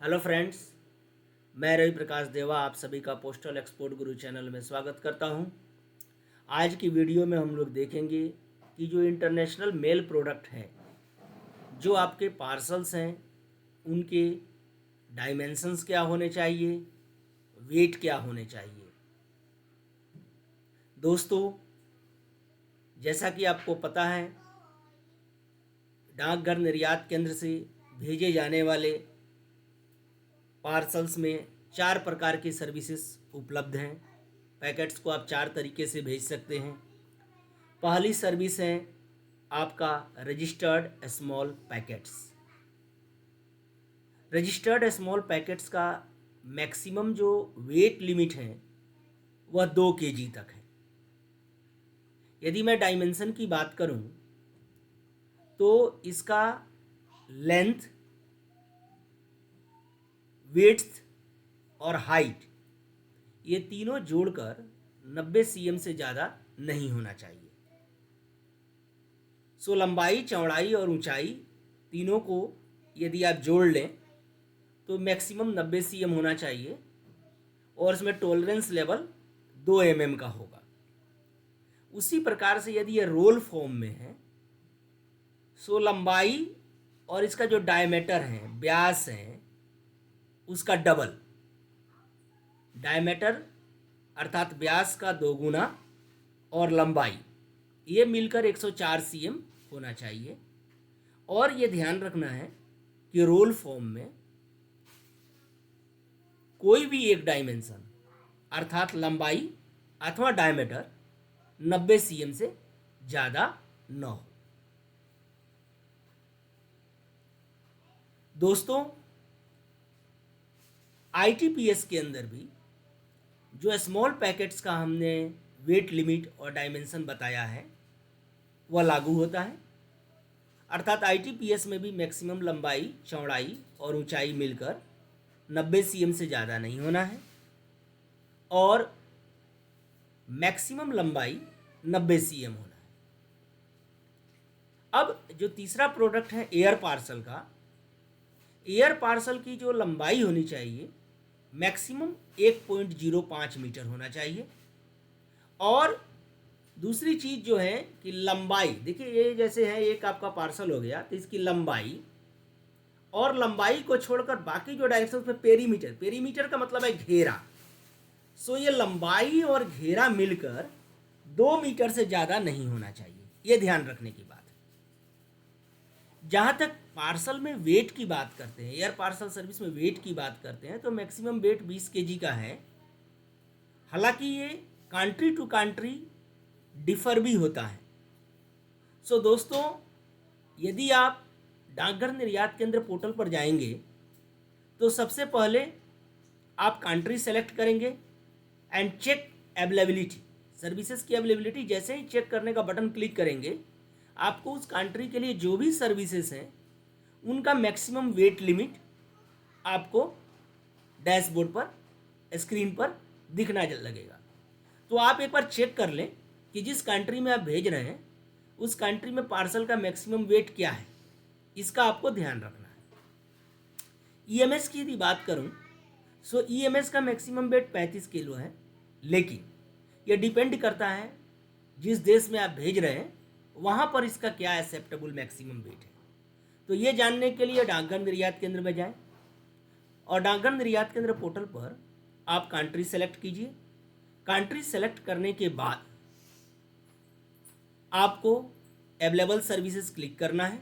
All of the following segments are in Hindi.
हेलो फ्रेंड्स, मैं रवि प्रकाश देवा आप सभी का पोस्टल एक्सपोर्ट गुरु चैनल में स्वागत करता हूं। आज की वीडियो में हम लोग देखेंगे कि जो इंटरनेशनल मेल प्रोडक्ट हैं, जो आपके पार्सल्स हैं, उनके डायमेंशंस क्या होने चाहिए, वेट क्या होने चाहिए। दोस्तों, जैसा कि आपको पता है, डाकघर निर्यात केंद्र से भेजे जाने वाले पार्सल्स में 4 प्रकार की सर्विसेज उपलब्ध हैं। पैकेट्स को आप 4 तरीके से भेज सकते हैं। पहली सर्विस है आपका registered small packets. Registered small packets का मैक्सिमम जो वेट लिमिट है वह 2 kg तक है। यदि मैं डायमेंशन की बात करूं तो इसका लेंथ, विड्थ और हाइट ये तीनों जोड़कर 90 cm से ज़्यादा नहीं होना चाहिए। सो लंबाई, चौड़ाई और ऊंचाई तीनों को यदि आप जोड़ लें तो मैक्सिमम 90 cm होना चाहिए और इसमें टॉलरेंस लेवल 2 mm का होगा। उसी प्रकार से यदि ये रोल फॉर्म में है सो लंबाई और इसका जो डायमीटर है, व्यास है, उसका डबल। डायमीटर अर्थात व्यास का 2 गुना और लंबाई ये मिलकर 104 cm होना चाहिए। और ये ध्यान रखना है कि रोल फॉर्म में कोई भी एक डायमेंशन अर्थात लंबाई अथवा डायमीटर 90 cm से ज़्यादा न हो। दोस्तों, ITPS के अंदर भी जो स्मॉल पैकेट्स का हमने वेट लिमिट और डायमेंशन बताया है वह लागू होता है। अर्थात ITPS में भी मैक्सिमम लंबाई, चौड़ाई और ऊंचाई मिलकर 90 cm से ज़्यादा नहीं होना है और मैक्सिमम लंबाई 90 cm होना है। अब जो तीसरा प्रोडक्ट है एयर पार्सल का, एयर पार्सल की जो लंबाई होनी चाहिए मैक्सिमम 1.05 मीटर होना चाहिए। और दूसरी चीज़ जो है कि लंबाई, देखिए ये जैसे है एक आपका पार्सल हो गया तो इसकी लंबाई और लंबाई को छोड़कर बाकी जो डायरेक्शन में पेरीमीटर, पेरीमीटर का मतलब है घेरा। सो ये लंबाई और घेरा मिलकर 2 मीटर से ज़्यादा नहीं होना चाहिए। ये ध्यान रखने की बात है। जहाँ तक पार्सल में वेट की बात करते हैं, एयर पार्सल सर्विस में वेट की बात करते हैं तो मैक्सिमम वेट 20 kg का है। हालांकि ये कंट्री टू कंट्री डिफर भी होता है। सो दोस्तों, यदि आप डाकघर निर्यात केंद्र पोर्टल पर जाएंगे तो सबसे पहले आप कंट्री सेलेक्ट करेंगे एंड चेक अवेलेबिलिटी। सर्विसेज की अवेलेबिलिटी जैसे ही चेक करने का बटन क्लिक करेंगे आपको उस कंट्री के लिए जो भी सर्विसेज हैं उनका मैक्सिमम वेट लिमिट आपको डैशबोर्ड पर, स्क्रीन पर दिखना लगेगा। तो आप एक बार चेक कर लें कि जिस कंट्री में आप भेज रहे हैं उस कंट्री में पार्सल का मैक्सिमम वेट क्या है, इसका आपको ध्यान रखना है। EMS की यदि बात करूं सो EMS का मैक्सिमम वेट 35 किलो है, लेकिन यह डिपेंड करता है जिस देश में आप भेज रहे हैं वहाँ पर इसका क्या एक्सेप्टेबल मैक्सिमम वेट है। तो ये जानने के लिए डाकघर निर्यात केंद्र में जाएं और डाकघर निर्यात केंद्र पोर्टल पर आप कंट्री सेलेक्ट कीजिए। कंट्री सेलेक्ट करने के बाद आपको अवेलेबल सर्विसेज क्लिक करना है,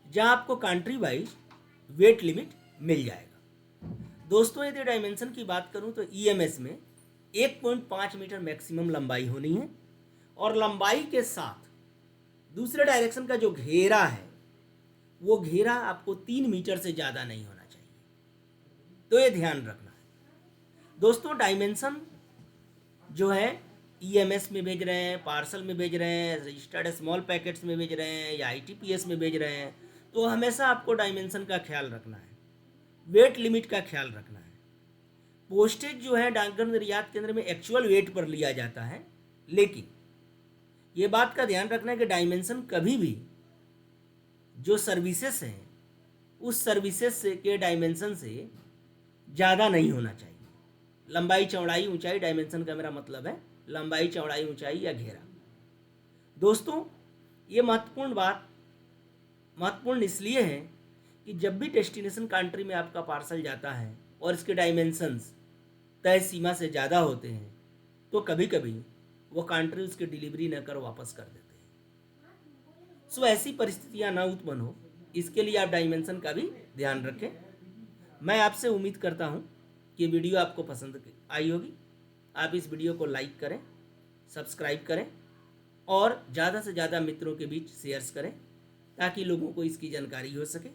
जहां आपको कंट्री वाइज वेट लिमिट मिल जाएगा। दोस्तों, यदि डायमेंशन की बात करूं तो EMS में 1.5 मीटर मैक्सिमम लंबाई होनी है और लंबाई के साथ दूसरे डायरेक्शन का जो घेरा है वो घेरा आपको 3 मीटर से ज़्यादा नहीं होना चाहिए। तो ये ध्यान रखना है। दोस्तों, डायमेंशन जो है EMS में भेज रहे हैं, पार्सल में भेज रहे हैं, रजिस्टर्ड स्मॉल पैकेट्स में भेज रहे हैं या ITPS में भेज रहे हैं तो हमेशा आपको डायमेंशन का ख्याल रखना है, वेट लिमिट का ख्याल रखना है। पोस्टेज जो है डाकघर निर्यात केंद्र में एक्चुअल वेट पर लिया जाता है, लेकिन ये बात का ध्यान रखना है कि डायमेंशन कभी भी जो सर्विसेज हैं उस सर्विसेज से के डायमेंशन से ज़्यादा नहीं होना चाहिए। लंबाई चौड़ाई ऊंचाई डायमेंशन का मेरा मतलब है लंबाई चौड़ाई ऊंचाई या घेरा। दोस्तों ये महत्वपूर्ण इसलिए है कि जब भी डेस्टिनेशन कंट्री में आपका पार्सल जाता है और इसके डायमेंशंस तय सीमा से ज़्यादा होते हैं तो कभी कभी वो कंट्री उसकी डिलीवरी न कर वापस कर देते हैं। सो ऐसी परिस्थितियाँ ना उत्पन्न हो इसके लिए आप डायमेंशन का भी ध्यान रखें। मैं आपसे उम्मीद करता हूँ कि वीडियो आपको पसंद आई होगी। आप इस वीडियो को लाइक करें, सब्सक्राइब करें और ज़्यादा से ज़्यादा मित्रों के बीच शेयर्स करें ताकि लोगों को इसकी जानकारी हो सके।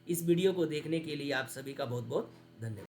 इस वीडियो को देखने के लिए आप सभी का बहुत बहुत धन्यवाद।